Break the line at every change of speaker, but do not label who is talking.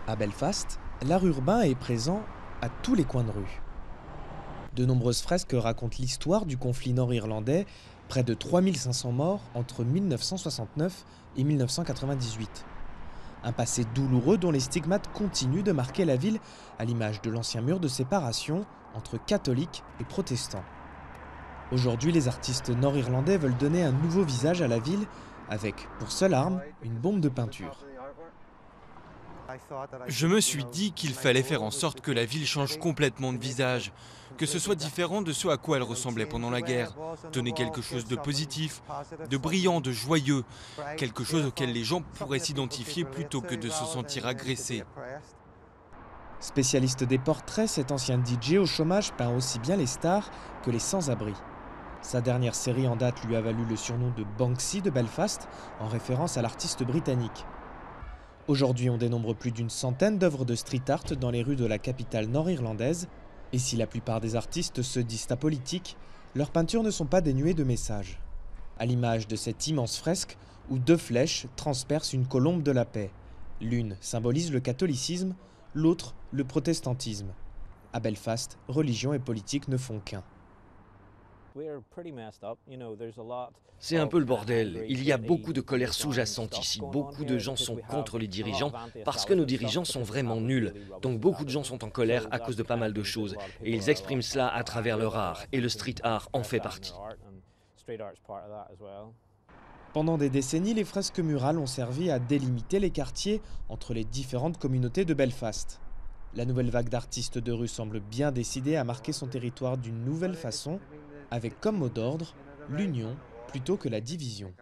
À Belfast, l'art urbain est présent à tous les coins de rue. De nombreuses fresques racontent l'histoire du conflit nord-irlandais, près de 3500 morts entre 1969 et 1998. Un passé douloureux dont les stigmates continuent de marquer la ville à l'image de l'ancien mur de séparation entre catholiques et protestants. Aujourd'hui, les artistes nord-irlandais veulent donner un nouveau visage à la ville avec, pour seule arme, une bombe de peinture.
Je me suis dit qu'il fallait faire en sorte que la ville change complètement de visage, que ce soit différent de ce à quoi elle ressemblait pendant la guerre, donner quelque chose de positif, de brillant, de joyeux, quelque chose auquel les gens pourraient s'identifier plutôt que de se sentir agressés.
Spécialiste des portraits, cet ancien DJ au chômage peint aussi bien les stars que les sans-abri. Sa dernière série en date lui a valu le surnom de Banksy de Belfast, en référence à l'artiste britannique. Aujourd'hui, on dénombre plus d'une centaine d'œuvres de street art dans les rues de la capitale nord-irlandaise, et si la plupart des artistes se disent apolitiques, leurs peintures ne sont pas dénuées de messages. À l'image de cette immense fresque où deux flèches transpercent une colombe de la paix. L'une symbolise le catholicisme, l'autre le protestantisme. À Belfast, religion et politique ne font qu'un.
C'est un peu le bordel. Il y a beaucoup de colère sous-jacente ici. Beaucoup de gens sont contre les dirigeants parce que nos dirigeants sont vraiment nuls. Donc beaucoup de gens sont en colère à cause de pas mal de choses. Et ils expriment cela à travers leur art. Et le street art en fait partie.
Pendant des décennies, les fresques murales ont servi à délimiter les quartiers entre les différentes communautés de Belfast. La nouvelle vague d'artistes de rue semble bien décidée à marquer son territoire d'une nouvelle façon, avec comme mot d'ordre l'union plutôt que la division.